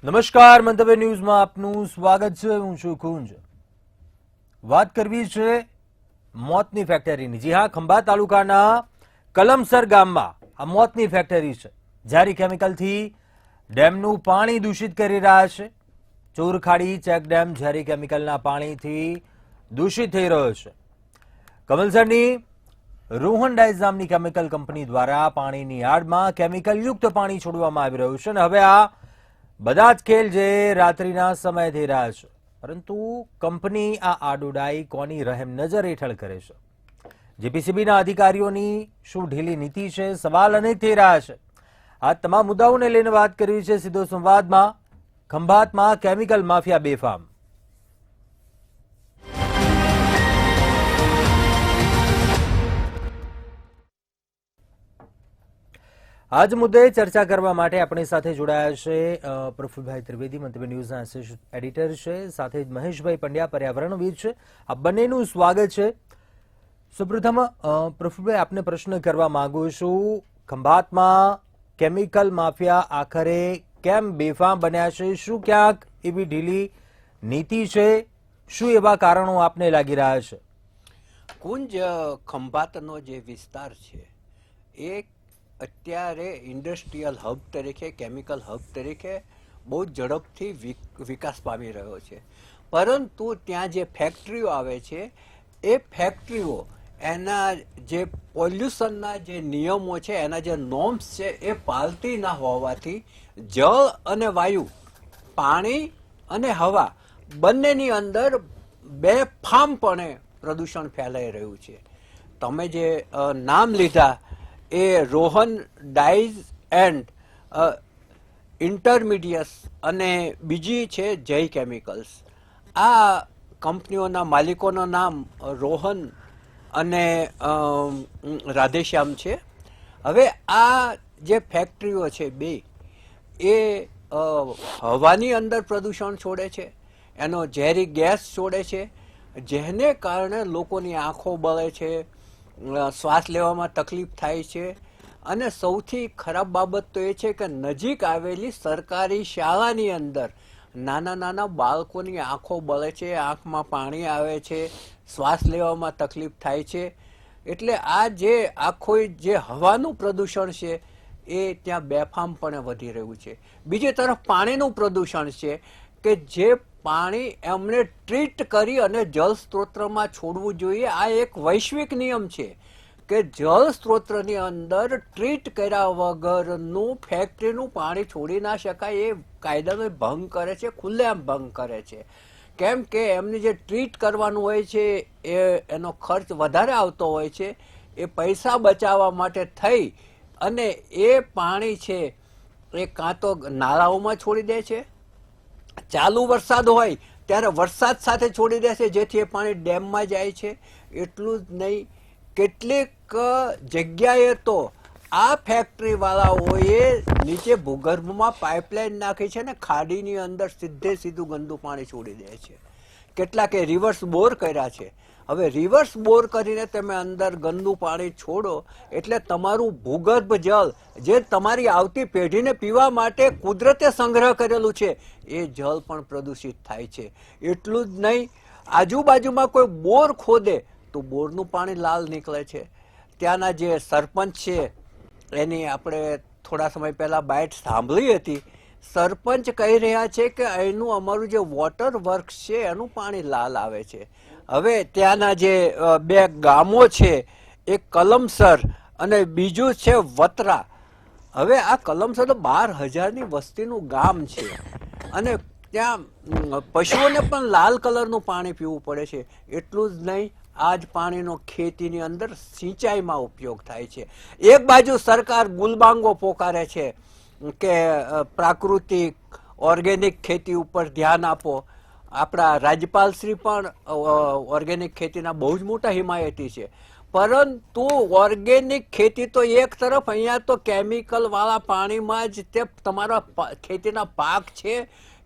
નમસ્કાર, મંતવ્ય ન્યૂઝમાં આપનું સ્વાગત છે. હું છું કુંજ. વાત કરવી છે મોતની ફેક્ટરીની. જી હા, ખંભાત તાલુકાના કલમસર ગામમાં આ મોતની ફેક્ટરી છે. ઝેરી કેમિકલથી ડેમનું પાણી દૂષિત કરી રહ્યા છે. ચોરખાડી ચેક ડેમ ઝેરી કેમિકલના પાણીથી દૂષિત થઈ રહ્યો છે. કમલસરની રોહન ડાઇઝ નામની કેમિકલ કંપની દ્વારા પાણીની આડમાં કેમિકલયુક્ત પાણી છોડવામાં આવી રહ્યું છે અને હવે આ બધા જ ખેલ જે રાત્રિના સમય થઈ રહ્યા છે, પરંતુ કંપની આ આડોડાઈ કોની રહેમ નજર હેઠળ કરે છે? જીપીસીબીના અધિકારીઓની શું ઢીલી નીતિ છે? સવાલ અનેક થઈ રહ્યા છે. આ તમામ મુદ્દાઓને લઈને વાત કરવી છે સીધો સંવાદમાં. ખંભાતમાં કેમિકલ માફિયા બેફામ. આજ મુદ્દે ચર્ચા કરવા માટે આપણી સાથે જોડાયા છે પ્રફુલભાઈ ત્રિવેદી, મંતવ્ય ન્યૂઝના એસોસિએટ એડિટર છે, સાથે જ મહેશભાઈ પંડ્યા, પર્યાવરણવિદ છે. આ બંનેનું સ્વાગત છે. સૌપ્રથમ પ્રફુલભાઈ, આપને પ્રશ્ન કરવા માંગુ છું, ખંભાતમાં કેમિકલ માફિયા આખરે કેમ બેફામ બન્યા છે? શું ક્યાંક એવી ઢીલી નીતિ છે? શું એવા કારણો આપને લાગી રહ્યા છે? કુંજ, ખંભાતનો જે વિસ્તાર છે એ અત્યારે ઇન્ડસ્ટ્રીયલ હબ તરીકે, કેમિકલ હબ તરીકે બહુ ઝડપથી વિકાસ પામી રહ્યો છે. પરંતુ ત્યાં જે ફેક્ટરીઓ આવે છે એ ફેક્ટરીઓ એના જે પોલ્યુશનના જે નિયમો છે, એના જે નોર્મ્સ છે એ પાલતી ના હોવાથી જળ અને વાયુ, પાણી અને હવા બંનેની અંદર બેફામપણે પ્રદૂષણ ફેલાઈ રહ્યું છે. તમે જે નામ લીધા એ રોહન ડાઇઝ એન્ડ ઇન્ટરમીડિયટ્સ અને બીજી છે જય કેમિકલ્સ. આ કંપનીઓના માલિકોનું નામ રોહન અને રાધેશ્યામ છે. હવે આ જે ફેક્ટરીઓ છે બે, એ હવાની અંદર પ્રદૂષણ છોડે છે, એનો ઝેરી ગેસ છોડે છે, જેને કારણે લોકોની આંખો બળે છે, શ્વાસ લેવામાં તકલીફ થાય છે. અને સૌથી ખરાબ બાબત તો એ છે કે નજીક આવેલી સરકારી શાળાની અંદર નાના નાના બાળકોની આંખો બળે છે, આંખમાં પાણી આવે છે, શ્વાસ લેવામાં તકલીફ થાય છે. એટલે આ જે આખો જે હવાનું પ્રદૂષણ છે એ ત્યાં બેફામપણે વધી રહ્યું છે. બીજી તરફ પાણીનું પ્રદૂષણ છે કે જે પાણી એમને ટ્રીટ કરી અને જળ સ્ત્રોતમાં છોડવું જોઈએ. આ એક વૈશ્વિક નિયમ છે કે જળ સ્ત્રોતની અંદર ટ્રીટ કર્યા વગરનું ફેક્ટરીનું પાણી છોડી ના શકાય. એ કાયદાનો ભંગ કરે છે, ખુલ્લેઆમ ભંગ કરે છે. કેમ કે એમને જે ટ્રીટ કરવાનું હોય છે એનો ખર્ચ વધારે આવતો હોય છે. એ પૈસા બચાવવા માટે થઈ અને એ પાણી છે એ કાં તો નાળાઓમાં છોડી દે છે, ચાલુ વરસાદ હોય ત્યારે વરસાદ સાથે છોડી દે છે, જેથી એ પાણી ડેમમાં જાય છે. એટલું જ નહીં, કેટલીક જગ્યાએ તો આ ફેક્ટરી વાળાઓએ નીચે ભૂગર્ભમાં પાઇપલાઇન નાખી છે ને ખાડીની અંદર સીધું ગંદુ પાણી છોડી દે છે. કેટલાકે રિવર્સ બોર કર્યા છે. હવે રિવર્સ બોર કરીને તમે અંદર ગંદુ પાણી છોડો એટલે તમારું ભૂગર્ભ જળ, જે તમારી આવતી પેઢીને પીવા માટે કુદરતે સંગ્રહ કરેલું છે, એ જળ પણ પ્રદૂષિત થાય છે. એટલું જ નહીં, આજુબાજુમાં કોઈ બોર ખોદે તો બોરનું પાણી લાલ નીકળે છે. ત્યાંના જે સરપંચ છે એની આપણે થોડા સમય પહેલા બાઇટ સાંભળી હતી. સરપંચ કહી રહ્યા છે કે અહીંનું અમારું જે વોટર વર્ક્સ છે એનું પાણી લાલ આવે છે. હવે ત્યાંના જે બે ગામો છે, એક કલમસર અને બીજું છે વતરા. હવે આ કલમસર તો 12,000ની વસ્તીનું ગામ છે અને ત્યાં પશુઓને પણ લાલ કલરનું પાણી પીવું પડે છે. એટલું જ નહીં, આ જ પાણીનો ખેતીની અંદર સિંચાઈમાં ઉપયોગ થાય છે. એક બાજુ સરકાર ગુલબાંગો પોકારે છે કે પ્રાકૃતિક ઓર્ગેનિક ખેતી ઉપર ધ્યાન આપો. આપણા રાજ્યપાલશ્રી પણ ઓર્ગેનિક ખેતીના બહુ જ મોટા હિમાયતી છે. પરંતુ ઓર્ગેનિક ખેતી તો એક તરફ, અહીંયા તો કેમિકલ વાળા પાણીમાં જ તે તમારા ખેતીના પાક છે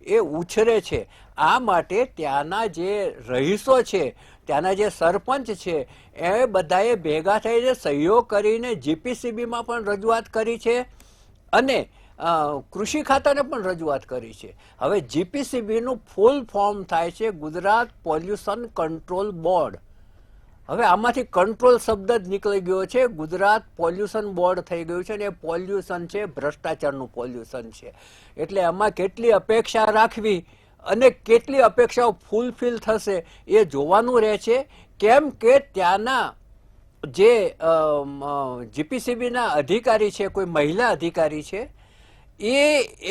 એ ઉછરે છે. આ માટે ત્યાંના જે રહીશો છે, ત્યાંના જે સરપંચ છે, એ બધાએ ભેગા થઈને સહયોગ કરીને જીપીસીબીમાં પણ રજૂઆત કરી છે અને કૃષિ ખાતાને પણ રજૂઆત કરી છે. હવે જીપીસીબીનું ફૂલ ફોર્મ થાય છે ગુજરાત પોલ્યુશન કંટ્રોલ બોર્ડ. હવે આમાંથી કંટ્રોલ શબ્દ જ નીકળી ગયો છે, ગુજરાત પોલ્યુશન બોર્ડ થઈ ગયું છે. અને એ પોલ્યુશન છે ભ્રષ્ટાચારનું પોલ્યુશન છે. એટલે આમાં કેટલી અપેક્ષા રાખવી અને કેટલી અપેક્ષાઓ ફૂલફિલ થશે એ જોવાનું રહે છે. કેમ કે ત્યાંના જે જીપીસીબીના અધિકારી છે, કોઈ મહિલા અધિકારી છે,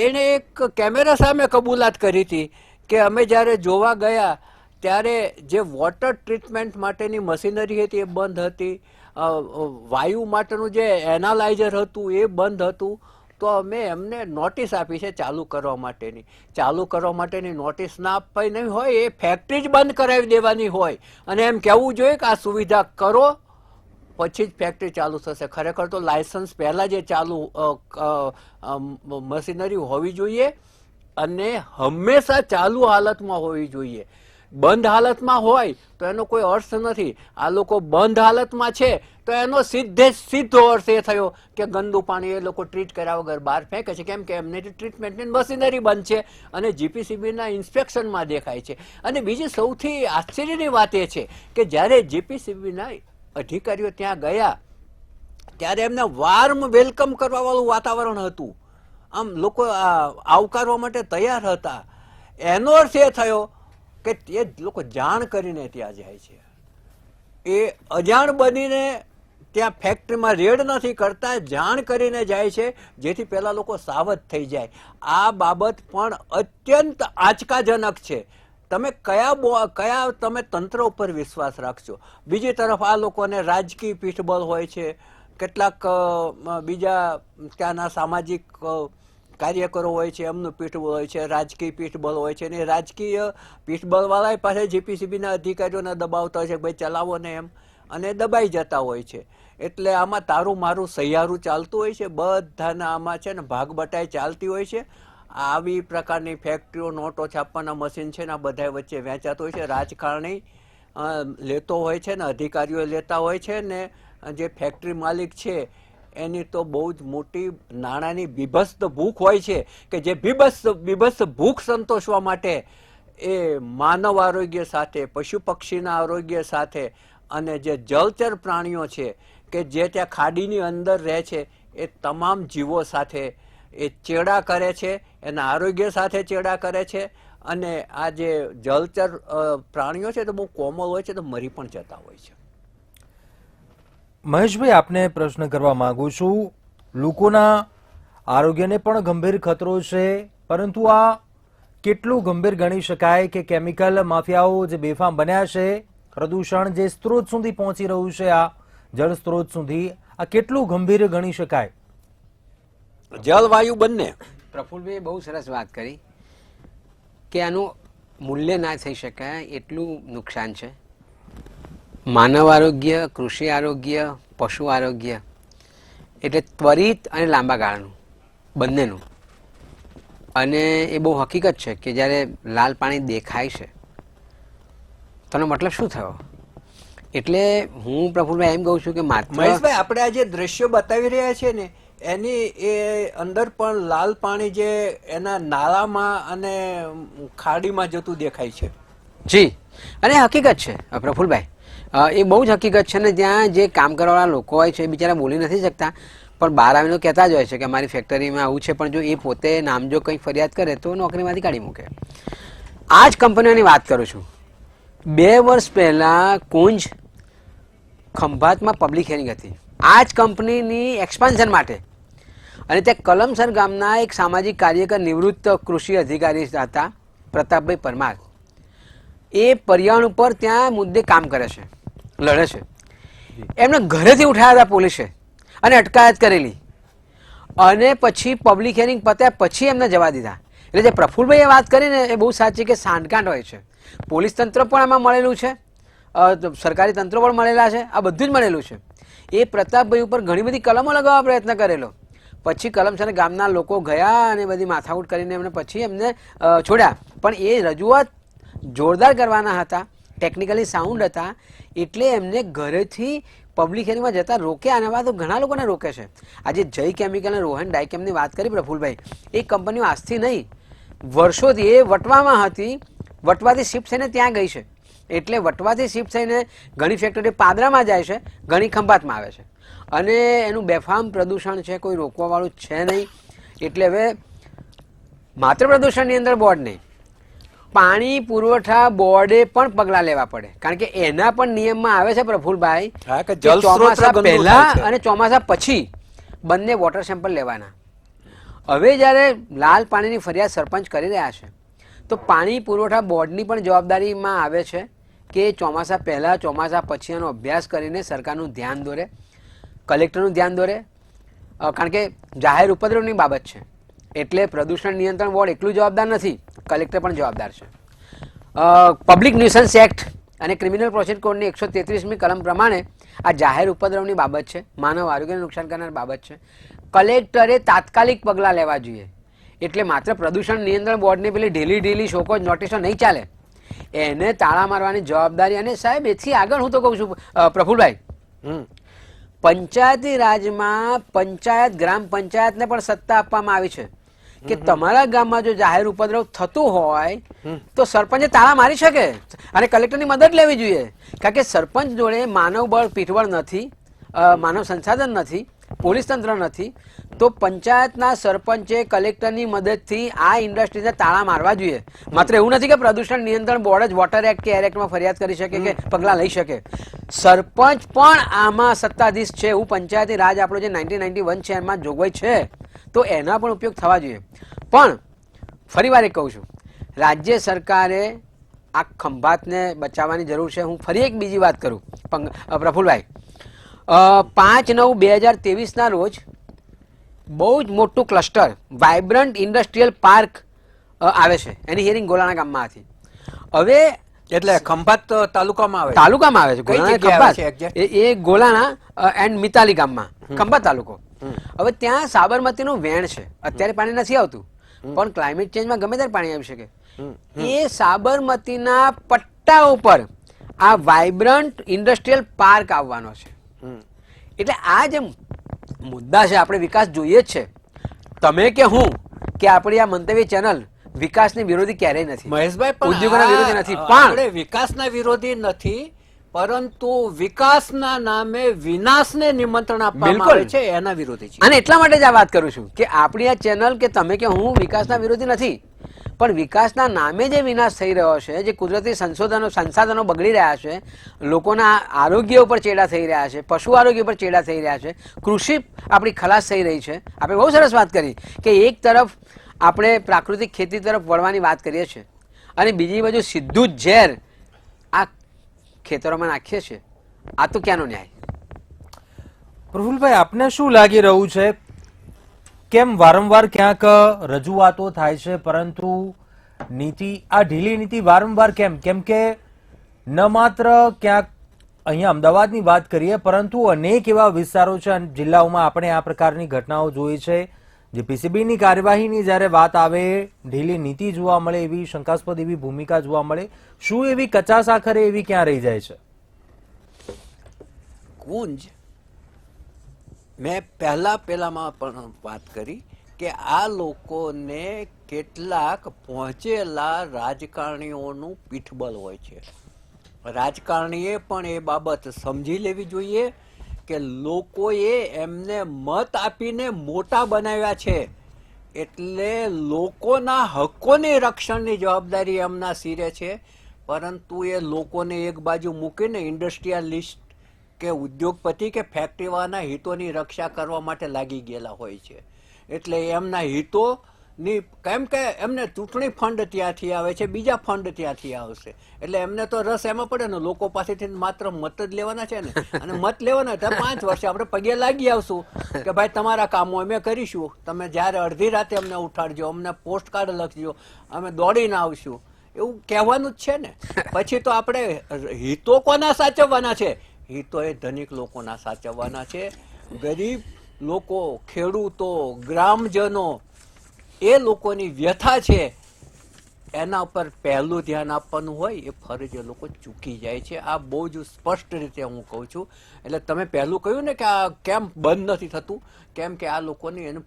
એણે એક કેમેરા સામે કબૂલાત કરી હતી કે અમે જ્યારે જોવા ગયા ત્યારે જે વોટર ટ્રીટમેન્ટ માટેની મશીનરી હતી એ બંધ હતી, વાયુ માટેનું જે એનાલાઇઝર હતું એ બંધ હતું. તો અમે એમને નોટિસ આપી છે ચાલુ કરવા માટેની. ચાલુ કરવા માટેની નોટિસ ના આપવી નહીં હોય, એ ફેક્ટરી જ બંધ કરાવી દેવાની હોય અને એમ કહેવું જોઈએ કે આ સુવિધા કરો પછી જ ફેક્ટરી ચાલુ થશે. ખરેખર તો લાયસન્સ પહેલાં જે ચાલુ મશીનરી હોવી જોઈએ અને હંમેશા ચાલુ હાલતમાં હોવી જોઈએ. બંધ હાલતમાં હોય તો એનો કોઈ અર્થ નથી. આ લોકો બંધ હાલતમાં છે તો એનો સીધો અર્થ એ થયો કે ગંદુ પાણી એ લોકો ટ્રીટ કર્યા વગર બહાર ફેંકે છે. કેમ કે એમની ટ્રીટમેન્ટની મશીનરી બંધ છે અને જીપીસીબીના ઇન્સ્પેક્શનમાં દેખાય છે. અને બીજી સૌથી આશ્ચર્યની વાત એ છે કે જ્યારે જીપીસીબીના અધિકારીઓ ત્યાં ગયા ત્યારે એમને વાર્મ વેલકમ કરવા વાળું વાતાવરણ હતું. આમ લોકો આવકારવા માટે તૈયાર હતા. એનો અર્થ એ થયો કે એ લોકો જાણ કરીને ત્યાં જાય છે. એ અજાણ બનીને ત્યાં ફેક્ટરીમાં રેડ નથી કરતા, જાણ કરીને જાય છે જેથી પેલા લોકો સાવધ થઈ જાય. આ બાબત પણ અત્યંત આંચકાજનક છે. તમે કયા તમે તંત્ર ઉપર વિશ્વાસ રાખશો? બીજી તરફ આ લોકોને રાજકીય પીઠબળ હોય છે, કેટલાક બીજા ત્યાંના સામાજિક કાર્યકરો હોય છે, એમનું પીઠબળ હોય છે, રાજકીય પીઠબળ હોય છે. અને રાજકીય પીઠબળવાળા પાસે જીપીસીબીના અધિકારીઓને દબાવતા હોય છે, ભાઈ ચલાવો ને એમ, અને દબાઈ જતા હોય છે. એટલે આમાં તારું મારું સહિયારું ચાલતું હોય છે. બધાના આમાં છે ને ભાગ બટાઈ ચાલતી હોય છે. આવી પ્રકારની ફેક્ટરીઓ, નોટો છાપવાના મશીન છે ને આ બધા વચ્ચે વેચાતો હોય છે. રાજકારણી લેતો હોય છે ને અધિકારીઓ લેતા હોય છે ને જે ફેક્ટરી માલિક છે એની તો બહુ જ મોટી નાણાંની બીભત્સ ભૂખ હોય છે કે જે બીભત્સ ભૂખ સંતોષવા માટે એ માનવ આરોગ્ય સાથે, પશુ પક્ષીના આરોગ્ય સાથે અને જે જળચર પ્રાણીઓ છે કે જે ત્યાં ખાડીની અંદર રહે છે એ તમામ જીવો સાથે એ ચેડા કરે છે, એના આરોગ્ય સાથે ચેડા કરે છે. અને આ જે જળચર પ્રાણીઓ છે તો બહુ કોમળ હોય છે તો મરી પણ જતા હોય છે. મહેશભાઈ, આપને પ્રશ્ન કરવા માંગુ છું. લોકોના આરોગ્યને પણ ગંભીર ખતરો છે, પરંતુ આ કેટલું ગંભીર ગણી શકાય કે કેમિકલ માફિયાઓ જે બેફામ બન્યા છે, પ્રદૂષણ જે સ્ત્રોત સુધી પહોંચી રહ્યું છે, આ જળ સ્ત્રોત સુધી, આ કેટલું ગંભીર ગણી શકાય? જલવાયુ બંને. પ્રફુલભાઈ બહુ સરસ વાત કરી કે આનું મૂલ્ય ના થઈ શકાય એટલું નુકસાન છે. માનવ આરોગ્ય, કૃષિ આરોગ્ય, પશુ આરોગ્ય એટલે ત્વરિત અને લાંબા ગાળાનું બંનેનું. અને એ બહુ હકીકત છે કે જ્યારે લાલ પાણી દેખાય છે તેનો મતલબ શું થયો? એટલે હું પ્રફુલભાઈ એમ કહું છું કે મહેશભાઈ, આપણે આ જે દ્રશ્યો બતાવી રહ્યા છે ને એની એ અંદર પણ લાલ પાણી જે એના નાળામાં અને ખાડીમાં જતું દેખાય છે. જી, અને હકીકત છે પ્રફુલભાઈ, એ બહુ જ હકીકત છે. ને ત્યાં જે કામ કરવાવાળા લોકો હોય છે એ બિચારા બોલી નથી શકતા, પણ બહાર આવીને કહેતા જ હોય છે કે અમારી ફેક્ટરીમાં આવું છે. પણ જો એ પોતે નામજો કંઈક ફરિયાદ કરે તો નોકરીમાંથી કાઢી મૂકે. આ જ કંપનીઓની વાત કરું છું. 2 વર્ષ પહેલાં કુંજ ખંભાતમાં પબ્લિક હિયરિંગ હતી આ જ કંપનીની એક્સપાન્શન માટે. અને ત્યાં કલમસર ગામના એક સામાજિક કાર્યકર, નિવૃત્ત કૃષિ અધિકારી હતા પ્રતાપભાઈ પરમાર, એ પર્યાવરણ ઉપર ત્યાં મુદ્દે કામ કરે છે, લડે છે. એમને ઘરેથી ઉઠાવ્યા હતા પોલીસે અને અટકાયત કરેલી. અને પછી પબ્લિક હિયરિંગ પત્યા પછી એમને જવા દીધા. એટલે જે પ્રફુલભાઈએ વાત કરીને એ બહુ સાચી કે સાંઠગાંઠ હોય છે. પોલીસ તંત્ર પણ આમાં મળેલું છે, સરકારી તંત્રો પણ મળેલા છે, આ બધું જ મળેલું છે. એ પ્રતાપભાઈ ઉપર ઘણી બધી કલમો લગાવવા પ્રયત્ન કરેલો. પછી કલમસર ગામના લોકો ગયા અને બધી માથાકૂટ કરીને એમને પછી એમને છોડ્યા. પણ એ રજૂઆત જોરદાર કરવાના હતા, ટેકનિકલી સાઉન્ડ હતા, એટલે એમને ઘરેથી પબ્લિક એરિયામાં જતા રોકે, આના बाद તો ઘણા લોકોને રોકે છે. આજે જય કેમિકલ અને રોહન ડાયકેમની વાત કરી પ્રફુલભાઈ, એ કંપનીઓ આજથી નહીં વર્ષોથી એ વટવામાં હતી, વટવાથી શિફ્ટ થઈને ત્યાં ગઈ છે. એટલે વટવાથી શિફ્ટ થઈને ઘણી ફેક્ટરી પાદરામાં જાય છે, ઘણી ખંભાતમાં આવે છે, અને એનું બેફામ પ્રદૂષણ છે, કોઈ રોકવાવાળું છે નહીં. એટલે હવે માત્ર પ્રદૂષણની અંદર બોર્ડ નહીં, પાણી પુરવઠા બોર્ડે પણ પગલાં લેવા પડે, કારણ કે એના પણ નિયમમાં આવે છે પ્રફુલભાઈ હા, કે કે જલ સ્ત્રોત ચોમાસા ગંદુ પહેલા થાય છે. અને ચોમાસા પછી બંને વોટર સેમ્પલ લેવાના. હવે જ્યારે લાલ પાણીની ફરિયાદ સરપંચ કરી રહ્યા છે, તો પાણી પુરવઠા બોર્ડની પણ જવાબદારીમાં આવે છે કે ચોમાસા પહેલાં ચોમાસા પછી એનો અભ્યાસ કરીને સરકારનું ધ્યાન દોરે, કલેક્ટરનું ધ્યાન દોરે, કારણ કે જાહેર ઉપદ્રવની બાબત છે. એટલે પ્રદૂષણ નિયંત્રણ બોર્ડ એકલું જવાબદાર નથી, કલેક્ટર પણ જવાબદાર છે. પબ્લિક ન્યુસન્સ એક્ટ અને ક્રિમિનલ પ્રોસિજર કોડની 133મી કલમ પ્રમાણે આ જાહેર ઉપદ્રવની બાબત છે, માનવ આરોગ્યને નુકસાન કરનાર બાબત છે. કલેક્ટરે તાત્કાલિક પગલાં લેવા જોઈએ. એટલે માત્ર પ્રદૂષણ નિયંત્રણ બોર્ડની પેલી ઢીલી શોકોજ નોટિસો નહીં ચાલે, એને તાળા મારવાની જવાબદારી. અને સાહેબ એથી આગળ હું તો કહું છું પ્રફુલભાઈ, પંચાયતી રાજમાં પંચાયત ગ્રામ પંચાયતને પણ સત્તા આપવામાં આવી છે કે તમારા ગામમાં જો જાહેર ઉપદ્રવ થતું હોય તો સરપંચે તાળા મારી શકે અને કલેક્ટરની મદદ લેવી જોઈએ. કારણ કે સરપંચ જોડે માનવ બળ પીઠબળ નથી, માનવ સંસાધન નથી, પોલીસ તંત્ર નથી, તો પંચાયતના સરપંચે કલેક્ટરની મદદથી આ ઇન્ડસ્ટ્રીને તાળા મારવા જોઈએ. માત્ર એવું નથી કે પ્રદૂષણ નિયંત્રણ બોર્ડ જ વોટર એક્ટ કે એર એક્ટમાં ફરિયાદ કરી શકે કે પગલાં લઈ શકે. સરપંચ પણ આમાં સત્તાધીશ છે. એવું પંચાયતી રાજ આપણો જે 1991 છે એમાં જોગવાઈ છે, તો એના પણ ઉપયોગ થવા જોઈએ. પણ ફરી વાર એક કહું છું, રાજ્ય સરકારે આ ખંભાતને બચાવવાની જરૂર છે. હું ફરી એક બીજી વાત કરું પ્રફુલભાઈ, 5/9/2023ના રોજ બહુ જ મોટું ક્લસ્ટર વાઇબ્રન્ટ ઇન્ડસ્ટ્રીયલ પાર્ક આવે છે, એની હિયરિંગ ગોલાણા ગામમાં હતી. હવે એટલે ખંભાત તાલુકામાં આવે છે. તાલુકામાં આવે છે, કઈ ગોલાણા જગ્યાએ આવે છે ખંભાત, exact? એ ગોલાણા એન્ડ મિતાલી ગામમાં ખંભાત તાલુકો. હવે ત્યાં સાબરમતીનું વેણ છે, અત્યારે પાણી નથી આવતું, પણ ક્લાઇમેટ ચેન્જમાં ગમે ત્યારે પાણી આવી શકે. એ સાબરમતીના પટ્ટા ઉપર આ વાઇબ્રન્ટ ઇન્ડસ્ટ્રીયલ પાર્ક આવવાનો છે. એટલે આ જે મુદ્દા છે, આપણે વિકાસ જોઈએ જ છે. તમે કે હું કે આપણી આ મંતવ્ય ચેનલ વિકાસની વિરોધી ક્યારેય નથી, મહેશભાઈ, પણ ઉદ્યોગોના વિરોધી નથી, આપણે પણ વિકાસના વિરોધી નથી, પરંતુ વિકાસના નામે વિનાશને નિમંત્રણ આપવામાં બિલકુલ. આવે છે એના વિરોધી છે. અને એટલા માટે જ આ વાત કરું છું કે આપણી આ ચેનલ કે તમે કે હું વિકાસના વિરોધી નથી, પણ વિકાસના નામે જે વિનાશ થઈ રહ્યો છે, જે કુદરતી સંસાધનો બગડી રહ્યા છે, લોકોના આરોગ્ય ઉપર ચેડા થઈ રહ્યા છે, પશુ આરોગ્ય ઉપર ચેડા થઈ રહ્યા છે, કૃષિ આપણી ખલાસ થઈ રહી છે. આપણે બહુ સરસ વાત કરી કે એક તરફ આપણે પ્રાકૃતિક ખેતી તરફ વળવાની વાત કરીએ છીએ અને બીજી બાજુ સીધું જ ઝેર આ ખેતરોમાં નાખીએ છીએ. આ તો ક્યાંનો ન્યાય? પ્રફુલભાઈ, આપને શું લાગી રહ્યું છે, કેમ વારંવાર ક્યાંક રજૂઆતો થાય છે પરંતુ નીતિ, આ ઢીલી નીતિ વારંવાર કેમ? કેમ કે ન માત્ર ક્યાંક અહીંયા અમદાવાદની વાત કરીએ, પરંતુ અનેક એવા વિસ્તારો છે જિલ્લાઓમાં આપણે આ પ્રકારની ઘટનાઓ જોઈ છે. જે પીસીબીની કાર્યવાહીની જ્યારે વાત આવે, ઢીલી નીતિ જોવા મળે, એવી શંકાસ્પદ એવી ભૂમિકા જોવા મળે. શું એવી કચાસ આખરે એવી ક્યાં રહી જાય છે? કુંજ, મેં પહેલામાં પણ વાત કરી કે આ લોકોને કેટલાક પહોંચેલા રાજકારણીઓનું પીઠબળ હોય છે. રાજકારણીએ પણ એ બાબત સમજી લેવી જોઈએ કે લોકોએ એમને મત આપીને મોટા બનાવ્યા છે, એટલે લોકોના હકોની રક્ષણની જવાબદારી એમના સિરે છે. પરંતુ એ લોકોને એક બાજુ મૂકીને ઇન્ડસ્ટ્રીયલિસ્ટ કે ઉદ્યોગપતિ કે ફેક્ટરીવાળાના હિતોની રક્ષા કરવા માટે લાગી ગયેલા હોય છે. એટલે એમના હિતોની, કેમ કે એમને ચૂંટણી ફંડ ત્યાંથી આવે છે, બીજા ફંડ ત્યાંથી આવશે, એટલે એમને તો રસ એમાં પડે ને, લોકો પાસેથી માત્ર મત જ લેવાના છે ને, અને મત લેવાના તો 5 વર્ષે આપણે પગે લાગી આવશું કે ભાઈ તમારા કામો અમે કરીશું, તમે જ્યારે અડધી રાતે અમને ઉઠાડજો, અમને પોસ્ટ કાર્ડ લખજો, અમે દોડીને આવશું, એવું કહેવાનું જ છે ને. પછી તો આપણે હિતો કોના સાચવવાના છે? હિતો એ ધનિક લોકોના સાચવવાના છે. ગરીબ લોકો, ખેડૂતો, ગ્રામજનો, એ લોકોની વ્યથા છે એના ઉપર પહેલું ધ્યાન આપવાનું હોય એ ફરજ એ લોકો ચૂકી જાય છે. આ બહુ જ સ્પષ્ટ રીતે હું કહું છું. એટલે તમે પહેલું કહ્યું ને કે આ કેમ બંધ નથી થતું, કેમ કે આ લોકોની એનું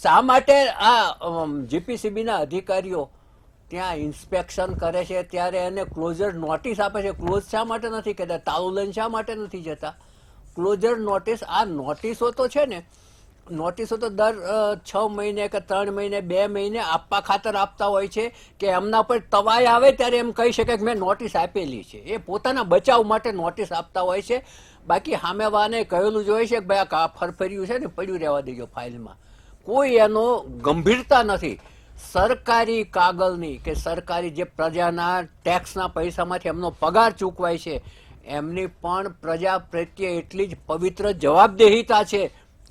શા માટે આ જીપીસીબીના અધિકારીઓ ત્યાં ઇન્સ્પેક્શન કરે છે ત્યારે એને ક્લોઝર નોટિસ આપે છે? ક્લોઝ શા માટે નથી કહેતા? તાળું લઈને શા માટે નથી જતા? ક્લોઝર નોટિસ, આ નોટિસો તો છે ને, નોટિસો તો દર 6 મહિને કે 3 મહિને 2 મહિને આપવા ખાતર આપતા હોય છે કે એમના પર તવાઈ આવે ત્યારે એમ કહી શકે કે મેં નોટિસ આપેલી છે. એ પોતાના બચાવ માટે નોટિસ આપતા હોય છે. બાકી સામેવાને કહેલું જ હોય છે કે ભાઈ આ ફરફર્યું છે ને પડ્યું રહેવા દેજો ફાઇલમાં. કોઈ એનો ગંભીરતા નથી. સરકારી કાગળની કે સરકારી જે પ્રજાના ટેક્સના પૈસામાંથી એમનો પગાર ચૂકવાય છે એમની પણ પ્રજા પ્રત્યે એટલી જ પવિત્ર જવાબદેહીતા છે.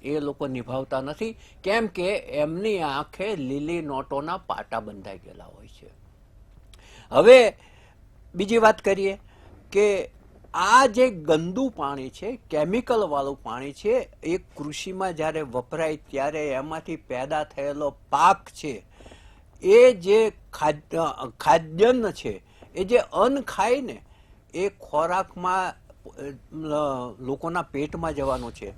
એ લોકો નિભાવતા નથી. કેમ કે એમની આંખે લીલી નોટોના પાટા બંધાઈ ગયેલા હોય છે. હવે બીજી વાત કરીએ કે આ જે ગંદુ પાણી છે, કેમિકલ વાળું પાણી છે, એ કૃષિમાં જ્યારે વપરાય ત્યારે એમાંથી પેદા થયેલો પાક છે, એ જે ખાદ્યાન્ન છે, એ જે અન્ન ખાય ને એ ખોરાકમાં લોકોના પેટમાં જવાનું છે.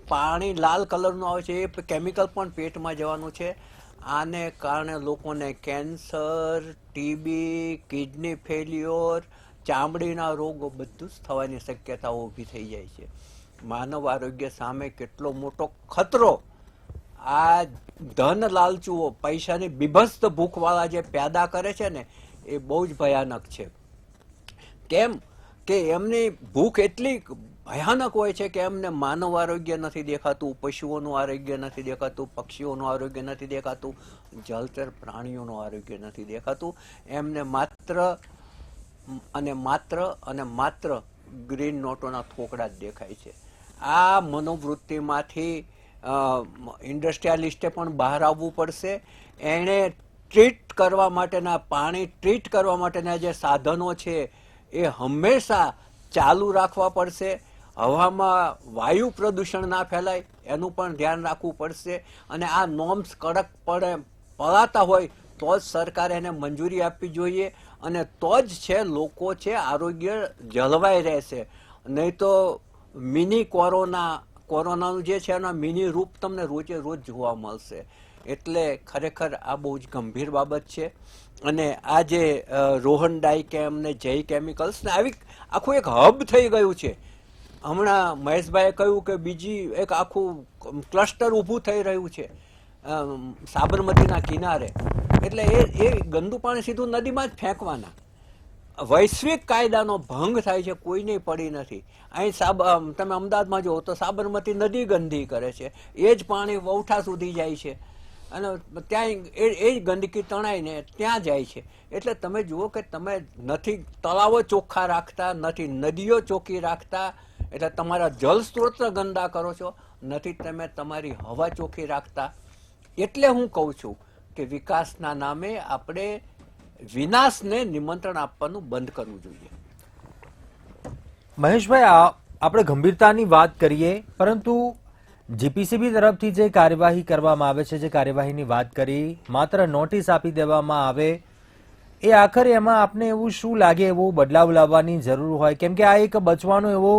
પાણી લાલ કલરનું આવે છે એ કેમિકલ પણ પેટમાં જવાનું છે. આને કારણે લોકોને કેન્સર, ટીબી, કિડની ફેલ્યોર, ચામડીના રોગો બધું જ થવાની શક્યતાઓ ઊભી થઈ જાય છે. માનવ આરોગ્ય સામે કેટલો મોટો ખતરો આ ધન લાલચુઓ, પૈસાની બીભત્સ ભૂખવાળા જે પેદા કરે છે ને એ બહુ જ ભયાનક છે. કેમ કે એમની ભૂખ એટલી ભયાનક હોય છે કે એમને માનવ આરોગ્ય નથી દેખાતું, પશુઓનું આરોગ્ય નથી દેખાતું, પક્ષીઓનું આરોગ્ય નથી દેખાતું, જલચર પ્રાણીઓનું આરોગ્ય નથી દેખાતું. એમને માત્ર અને માત્ર ગ્રીન નોટોના થોકડા જ દેખાય છે. આ મનોવૃત્તિમાંથી ઇન્ડસ્ટ્રીયાલિસ્ટે પણ બહાર આવવું પડશે. એણે ટ્રીટ કરવા માટેના, પાણી ટ્રીટ કરવા માટેના જે સાધનો છે એ હંમેશા ચાલુ રાખવા પડશે. હવામાં વાયુ પ્રદૂષણ ના ફેલાય એનું પણ ધ્યાન રાખવું પડશે. અને આ નોર્મ્સ કડકપણે પળાતા હોય તો જ સરકારે એને મંજૂરી આપવી જોઈએ અને તો જ છે લોકો છે આરોગ્ય જળવાઈ રહેશે. નહીં તો મિની કોરોનાનું જે છે એના મિની રૂપ તમને રોજે રોજ જોવા મળશે. એટલે ખરેખર આ બહુ જ ગંભીર બાબત છે. અને આ જે રોહન ડાઈ કેમ ને જય કેમિકલ્સ ને આવી આખું એક હબ થઈ ગયું છે. હમણાં મહેશભાઈએ કહ્યું કે બીજી એક આખું ક્લસ્ટર ઊભું થઈ રહ્યું છે સાબરમતીના કિનારે. એટલે એ ગંદુ પાણી સીધું નદીમાં જ ફેંકવાના. વૈશ્વિક કાયદાનો ભંગ થાય છે, કોઈને પડી નથી. અહીં તમે અમદાવાદમાં જુઓ તો સાબરમતી નદી ગંદી કરે છે, એ જ પાણી વૌઠા સુધી જાય છે અને ત્યાં એ જ ગંદકી તણાઈને ત્યાં જાય છે. એટલે તમે જુઓ કે તમે નથી તળાવો ચોખ્ખા રાખતા, નથી નદીઓ ચોખ્ખી રાખતા, એટલે તમારા જળ સ્ત્રોત ગંદા કરો છો, નથી તમે તમારી હવા ચોખ્ખી રાખતા. એટલે હું કહું છું કે વિકાસના નામે આપણે વિનાશને નિમંત્રણ આપવાનું બંધ કરવું જોઈએ. મહેશભાઈ, આપણે ગંભીરતાની વાત કરીએ, પરંતુ જીપીસીબી તરફથી જે કાર્યવાહી કરવામાં આવે છે, જે કાર્યવાહીની વાત કરી, માત્ર નોટિસ આપી દેવામાં આવે, એ આખરે એમાં આપને એવું શું લાગે એવો બદલાવ લાવવાની જરૂર હોય? કેમ કે આ એક બચવાનો એવો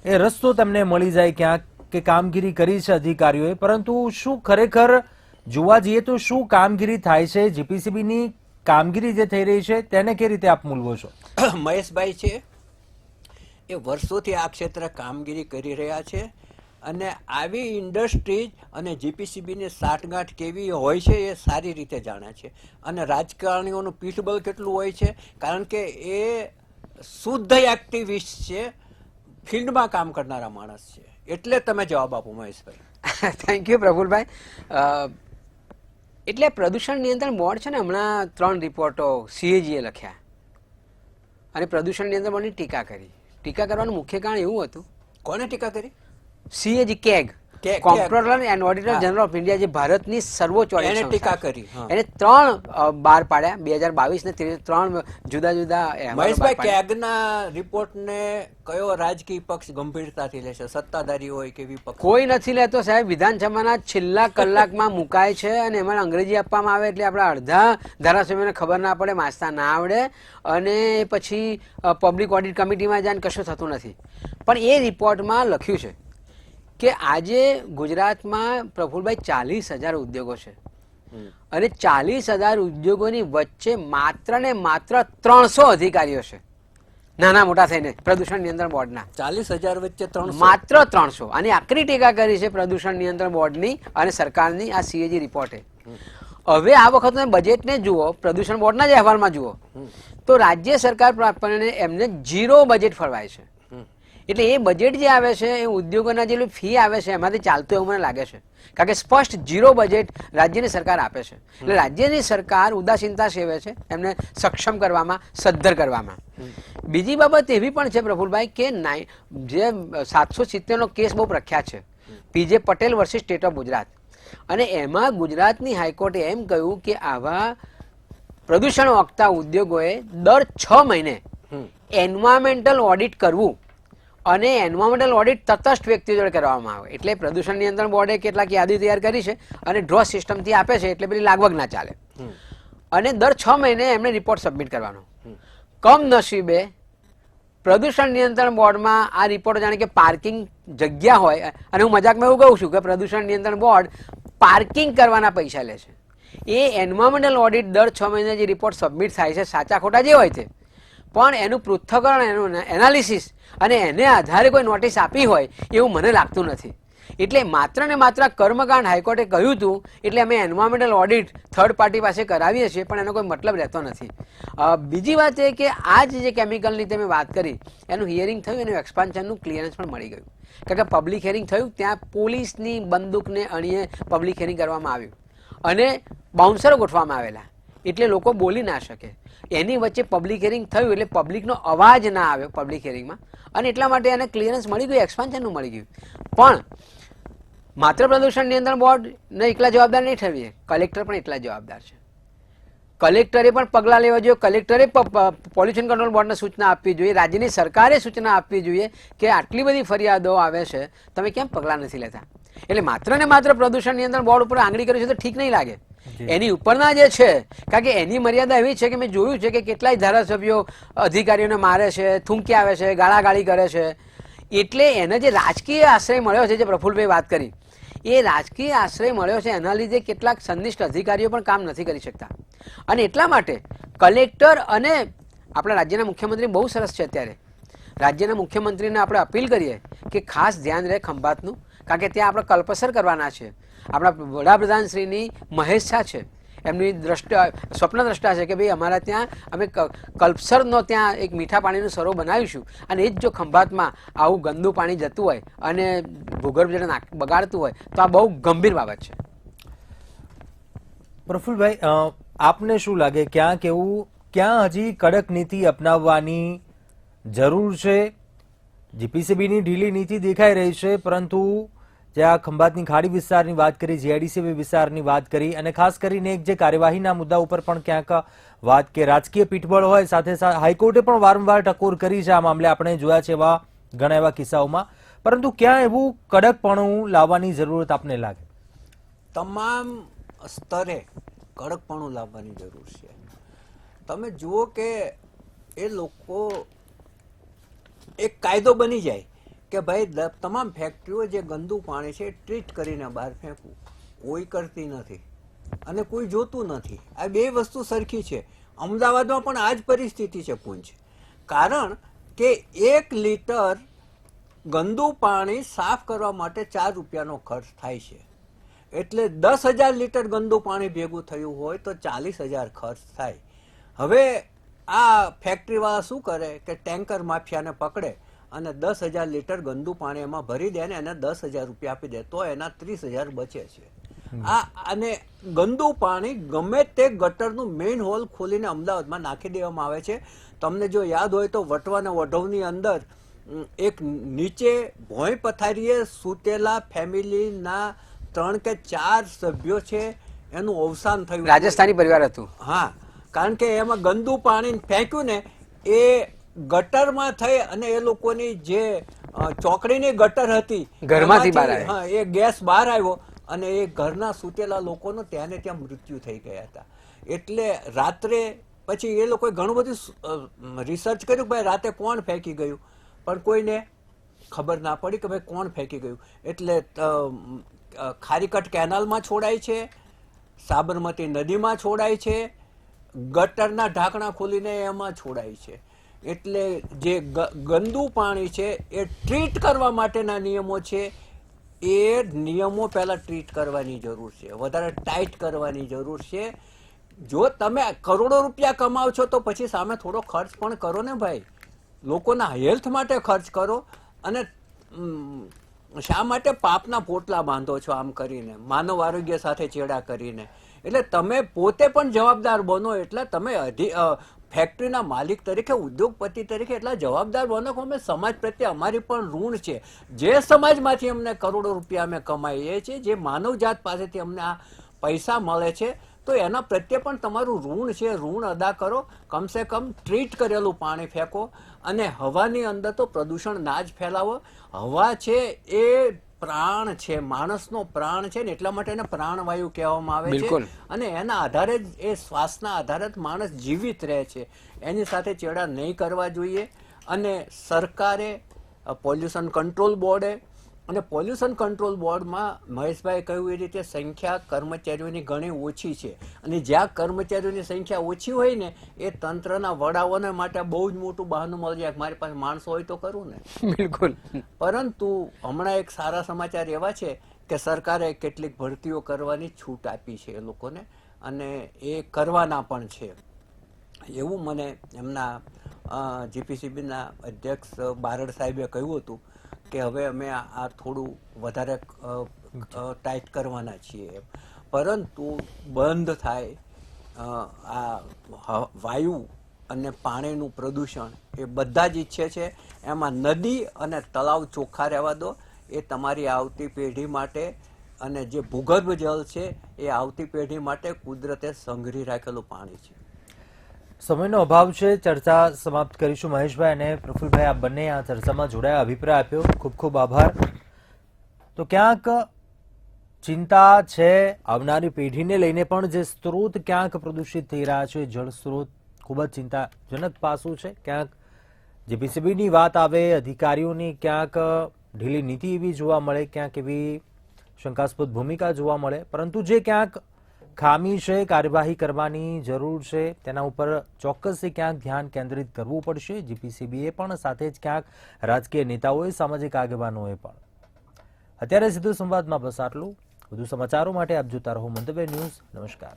એ રસ્તો તમને મળી જાય ક્યાંક કે કામગીરી કરી છે અધિકારીઓએ, પરંતુ શું ખરેખર જોવા જઈએ તો શું કામગીરી થાય છે? જીપીસીબીની કામગીરી જે થઈ રહી છે તેને કઈ રીતે આપ મૂલવો છો? મહેશભાઈ છે એ વર્ષોથી આ ક્ષેત્રે કામગીરી કરી રહ્યા છે અને આવી ઇન્ડસ્ટ્રીઝ અને જીપીસીબીની સાંઠગાંઠ કેવી હોય છે એ સારી રીતે જાણે છે. અને રાજકારણીઓનું પીઠબળ કેટલું હોય છે, કારણ કે એ શુદ્ધ એક્ટિવિસ્ટ છે, ફિલ્ડમાં કામ કરનારા માણસ છે. એટલે તમે જવાબ આપો મહેશભાઈ. Thank you Prafulbhai. એટલે પ્રદૂષણ નિયંત્રણ બોર્ડ છે ને, હમણાં 3 રિપોર્ટો CAG એ લખ્યા અને પ્રદૂષણ નિયંત્રણ બોર્ડની ટીકા કરી. ટીકા કરવાનું મુખ્ય કારણ એવું હતું. કોને ટીકા કરી? CAG, કોમ્પ્ટ્રોલર and auditor general of India જે ભારતની સર્વોચ્ચ ઓડિટ એને ટીકા સંસ્થા કરી. છે, એને 3 બહાર પાડ્યા 2022 ને 3 જુદા જુદા અહેવાલો બહાર મહેશભાઈ, પાડ્યા. કેગના રિપોર્ટને કયો રાજકીય પક્ષ ગંભીરતાથી લેશે, સત્તાધારી હોય કે વિપક્ષ? કોઈ નથી લેતો સાહેબ. વિધાનસભાના છેલ્લા કલાકમાં મુકાય છે અને એમાં અંગ્રેજી આપવામાં આવે એટલે આપણા અડધા ધારાસભ્યોને ખબર ના પડે, વાંચતા ના આવડે, અને પછી પબ્લિક ઓડિટ કમિટીમાં જાય કશું થતું નથી. પણ એ રિપોર્ટમાં લખ્યું છે કે આજે ગુજરાતમાં પ્રફુલભાઈ 40,000 ઉદ્યોગો છે અને 40,000 ઉદ્યોગોની વચ્ચે માત્ર ને માત્ર 300 અધિકારીઓ છે, નાના મોટા થઈને પ્રદૂષણ નિયંત્રણ બોર્ડના. 40,000 વચ્ચે 300? માત્ર 300. આની આકરી ટીકા કરી છે પ્રદૂષણ નિયંત્રણ બોર્ડની અને સરકારની આ CAG રિપોર્ટે. હવે આ વખતના બજેટને જુઓ, પ્રદૂષણ બોર્ડના જ અહેવાલમાં જુઓ તો રાજ્ય સરકાર પ્રાપ્તને એમને 0 બજેટ ફળવાય છે. એટલે એ બજેટ જે આવે છે એ ઉદ્યોગોના જે ફી આવે છે એમાંથી ચાલતું એવું મને લાગે છે, કારણ કે સ્પષ્ટ 0 બજેટ રાજ્યની સરકાર આપે છે. એટલે રાજ્યની સરકાર ઉદાસીનતા સેવે છે એમને સક્ષમ કરવામાં, સદ્ધર કરવામાં. બીજી બાબત એવી પણ છે પ્રફુલભાઈ કે જે 770નો કેસ બહુ પ્રખ્યાત છે, PJ Patel versus state of Gujarat, અને એમાં ગુજરાતની હાઈકોર્ટે એમ કહ્યું કે આવા પ્રદૂષણ વખતા ઉદ્યોગોએ દર 6 મહિને એન્વાયરમેન્ટલ ઓડિટ કરવું, અને એન્વાયરમેન્ટલ ઓડિટ તટસ્થ વ્યક્તિઓ જોડે કરવામાં આવે. એટલે પ્રદૂષણ નિયંત્રણ બોર્ડે કેટલાક યાદી તૈયાર કરી છે અને ડ્રો સિસ્ટમથી આપે છે, એટલે પેલી લાગવગ ના ચાલે. અને દર 6 મહિને એમને રિપોર્ટ સબમિટ કરવાનો. કમનસીબે પ્રદૂષણ નિયંત્રણ બોર્ડમાં આ રિપોર્ટ જાણે કે પાર્કિંગ જગ્યા હોય, અને હું મજાકમાં એવું કહું છું કે પ્રદૂષણ નિયંત્રણ બોર્ડ પાર્કિંગ કરવાના પૈસા લે છે. એ એન્વાયરમેન્ટલ ઓડિટ દર 6 મહિને જે રિપોર્ટ સબમિટ થાય છે, સાચા ખોટા જે હોય છે, પણ એનું પૃથ્થકરણ, એનું એનાલિસિસ અને એને આધારે કોઈ નોટિસ આપી હોય એવું મને લાગતું નથી. એટલે માત્ર ને માત્ર કર્મકાંડ હાઈકોર્ટે કહ્યું હતું એટલે અમે એન્વાયરમેન્ટલ ઓડિટ થર્ડ પાર્ટી પાસે કરાવીએ છીએ, પણ એનો કોઈ મતલબ રહેતો નથી. બીજી વાત એ કે આ જે કેમિકલની તમે વાત કરી એનું હિયરિંગ થયું, એનું એક્સપાન્શનનું ક્લિયરન્સ પણ મળી ગયું, કારણ કે પબ્લિક હિયરિંગ થયું ત્યાં પોલીસની બંદૂકને અણીએ પબ્લિક હિયરિંગ કરવામાં આવ્યું અને બાઉન્સરો ગોઠવવામાં આવેલા, એટલે લોકો બોલી ના શકે. એની વચ્ચે પબ્લિક હિયરિંગ થયું એટલે પબ્લિકનો અવાજ ના આવ્યો પબ્લિક હિયરિંગમાં, અને એટલા માટે એને ક્લિયરન્સ મળી ગયું, એક્સપાન્શનનું મળી ગયું. પણ માત્ર પ્રદૂષણ નિયંત્રણ બોર્ડને એકલા જવાબદાર નહીં ઠરવીએ, કલેક્ટર પણ એટલા જવાબદાર છે. કલેક્ટરે પણ પગલાં લેવા જોઈએ, કલેક્ટરે પોલ્યુશન કંટ્રોલ બોર્ડને સૂચના આપવી જોઈએ, રાજ્યની સરકારે સૂચના આપવી જોઈએ કે આટલી બધી ફરિયાદો આવે છે, તમે કેમ પગલાં નથી લેતા. એટલે માત્ર ને માત્ર પ્રદૂષણ નિયંત્રણ બોર્ડ ઉપર આંગળી કરી છે તો ઠીક નહીં લાગે. એની ઉપરના જે છે, કારણ કે એની મર્યાદા એવી છે કે મેં જોયું છે કે કેટલાય ધારાસભ્યો અધિકારીઓને મારે છે, થૂંકી આવે છે, ગાળાગાળી કરે છે. એટલે એને જે રાજકીય આશ્રય મળ્યો છે, જે પ્રફુલભાઈ વાત કરી, એ રાજકીય આશ્રય મળ્યો છે, એના લીધે કેટલાક સંનિષ્ઠ અધિકારીઓ પણ કામ નથી કરી શકતા. અને એટલા માટે કલેક્ટર અને આપણા રાજ્યના મુખ્યમંત્રી બહુ સરસ છે. અત્યારે રાજ્યના મુખ્યમંત્રીને આપણે અપીલ કરીએ કે ખાસ ધ્યાન રહે ખંભાતનું, કારણ કે ત્યાં આપણે કલ્પસર કરવાના છે. આપણા વડાપ્રધાન શ્રીની મહેચ્છા છે, એમની સ્વપ્ન દ્રષ્ટા છે કે ભાઈ અમારા ત્યાં અમે કલ્પસરનો ત્યાં એક મીઠા પાણીનું સરોવર બનાવીશું, અને એ જ જો ખંભાતમાં આવું ગંદુ પાણી જતું હોય અને ભૂગર્ભ જળ બગાડતું હોય તો આ બહુ ગંભીર બાબત છે. પ્રફુલભાઈ, આપને શું લાગે ક્યાં હજી કડક નીતિ અપનાવવાની જરૂર છે? જીપીસીબીની ઢીલી નીતિ દેખાઈ રહી છે, પરંતુ જે આ ખંભાતની ખાડી વિસ્તારની વાત કરી, જીઆઈડીસી વિસ્તારની વાત કરી, અને ખાસ કરીને એક જે કાર્યવાહીના મુદ્દા ઉપર પણ ક્યાંક વાત કે રાજકીય પીઠબળ હોય, સાથે સાથે હાઈકોર્ટે પણ વારંવાર ટકોર કરી છે આ મામલે, આપણે જોયા છે એવા ઘણા એવા કિસ્સાઓમાં, પરંતુ ક્યાં એવું કડકપણું લાવવાની જરૂરત આપને લાગે? તમામ સ્તરે કડકપણું લાવવાની જરૂર છે. તમે જુઓ કે એ લોકો એક કાયદો બની જાય કે ભાઈ તમામ ફેક્ટરીઓ જે ગંદુ પાણી છે ટ્રીટ કરીને બહાર ફેંકવું, કોઈ કરતી નથી અને કોઈ જોતું નથી. આ બે વસ્તુ સરખી છે. અમદાવાદમાં પણ આ જ પરિસ્થિતિ છે પૂંછ, કારણ કે 1 લીટર ગંદુ પાણી સાફ કરવા માટે 4 રૂપિયાનો ખર્ચ થાય છે. એટલે 10,000 લીટર ગંદુ પાણી ભેગું થયું હોય તો 40,000 ખર્ચ થાય. હવે આ ફેક્ટરીવાળા શું કરે કે ટેન્કર માફિયાને પકડે અને 10,000 લીટર ગંદુ પાણી એમાં ભરી દે ને એને 10,000 રૂપિયા આપી દે તો એના 30,000 બચે છે. અને ગંદુ પાણી ગમે તે ગટરનું મેઇન હોલ ખોલીને અમદાવાદમાં નાખી દેવામાં આવે છે. તમને જો યાદ હોય તો વટવા અને વઢવની અંદર એક નીચે ભોંય પથારીએ સૂતેલા ફેમિલીના 3 કે 4 સભ્યો છે એનું અવસાન થયું. રાજસ્થાની પરિવાર હતું. હા, કારણ કે એમાં ગંદુ પાણી ફેંક્યું ને એ ગટરમાં થઈ અને એ લોકોની જે ચોકડીની ગટર હતી ઘરમાંથી બહાર એમાંથી, હા, એ ગેસ બહાર આવ્યો અને એ ઘરના સૂતેલા લોકોનો ત્યાં ને ત્યાં મૃત્યુ થઈ ગયા હતા. એટલે રાત્રે પછી એ લોકોએ ઘણું બધું રિસર્ચ કર્યું કે ભાઈ રાતે કોણ ફેંકી ગયું, પણ કોઈને ખબર ના પડી કે ભાઈ કોણ ફેંકી ગયું. એટલે ખારીકટ કેનાલમાં છોડાય છે, સાબરમતી નદીમાં છોડાય છે, ગટરના ઢાંકણા ખોલીને એમાં છોડાય છે. એટલે જે ગંદુ પાણી છે એ ટ્રીટ કરવા માટેના નિયમો છે, એ નિયમો પહેલા ટ્રીટ કરવાની જરૂર છે, વધારે ટાઈટ કરવાની જરૂર છે. જો તમે કરોડો રૂપિયા કમાવ છો તો પછી સામે થોડો ખર્ચ પણ કરો ને ભાઈ, લોકોના હેલ્થ માટે ખર્ચ કરો. અને શા માટે પાપના પોટલા બાંધો છો આમ કરીને, માનવ આરોગ્ય સાથે ચેડા કરીને? એટલે તમે પોતે પણ જવાબદાર બનો. એટલે તમે ફેક્ટરીના માલિક તરીકે, ઉદ્યોગપતિ તરીકે એટલા જવાબદાર બનો કે અમે સમાજ પ્રત્યે અમારી પણ ઋણ છે. જે સમાજમાંથી અમને કરોડો રૂપિયા અમે કમાઈએ છીએ, જે માનવજાત પાસેથી અમને આ પૈસા મળે છે, તો એના પ્રત્યે પણ તમારું ઋણ છે, ઋણ અદા કરો. કમસે કમ ટ્રીટ કરેલું પાણી ફેંકો. અને હવાની અંદર તો પ્રદૂષણ ના જ ફેલાવો. હવા છે એ પ્રાણ છે, માણસનો પ્રાણ છે ને, એટલા માટે એને પ્રાણવાયુ કહેવામાં આવે છે. અને એના આધારે જ, એ શ્વાસના આધારે જ માણસ જીવિત રહે છે. એની સાથે ચેડા નહીં કરવા જોઈએ. અને સરકારે, પોલ્યુશન કંટ્રોલ બોર્ડે અને પોલ્યુશન કંટ્રોલ બોર્ડમાં મહેશભાઈ કહ્યું એ રીતે સંખ્યા કર્મચારીઓની ઘણી ઓછી છે. અને જ્યાં કર્મચારીઓની સંખ્યા ઓછી હોય ને, એ તંત્રના વડાઓને માટે બહુ જ મોટું બહાનું મળી જાય, મારી પાસે માણસો હોય તો કરું ને. બિલકુલ. પરંતુ હમણાં એક સારા સમાચાર એવા છે કે સરકારે કેટલીક ભરતીઓ કરવાની છૂટ આપી છે એ લોકોને, અને એ કરવાના પણ છે એવું મને એમના જીપીસીબીના અધ્યક્ષ બારડ સાહેબે કહ્યું હતું કે હવે અમે આ થોડું વધારે ટાઈટ કરવાના છીએ. પરંતુ બંધ થાય આ વાયુ અને પાણીનું પ્રદૂષણ એ બધા જ ઈચ્છે છે. એમાં નદી અને તળાવ ચોખ્ખા રહેવા દો. એ તમારી આવતી પેઢી માટે, અને જે ભૂગર્ભ જળ છે એ આવતી પેઢી માટે કુદરતે સંઘરી રાખેલું પાણી છે. સમયનો અભાવ છે, ચર્ચા સમાપ્ત કરીશું. મહેશભાઈ અને પ્રફુલભાઈ, આ બંને આ ચર્ચામાં જોડાયા, અભિપ્રાય આપ્યો, ખૂબ ખૂબ આભાર. તો ક્યાંક ચિંતા છે આવનારી પેઢીને લઈને પણ, જે સ્ત્રોત ક્યાંક પ્રદૂષિત થઈ રહ્યા છે, જળ સ્ત્રોત ખૂબ જ ચિંતાજનક પાસું છે. ક્યાંક જીપીસીબીની વાત આવે, અધિકારીઓની ક્યાંક ઢીલી નીતિ એવી જોવા મળે, ક્યાંક એવી શંકાસ્પદ ભૂમિકા જોવા મળે. પરંતુ જે ક્યાંક ખામી છે, કાર્યવાહી કરવાની જરૂર છે, તેના ઉપર ચોક્કસ ક્યાંક ધ્યાન કેન્દ્રિત કરવું પડશે. જીપીસીબીએ પણ, સાથે જ ક્યાંક રાજકીય નેતાઓએ, સામાજિક આગેવાનોએ પણ. અત્યારે સીધો સંવાદમાં બસ આટલું. વધુ સમાચારો માટે આપ જોતા રહો મંતવ્ય ન્યૂઝ. નમસ્કાર.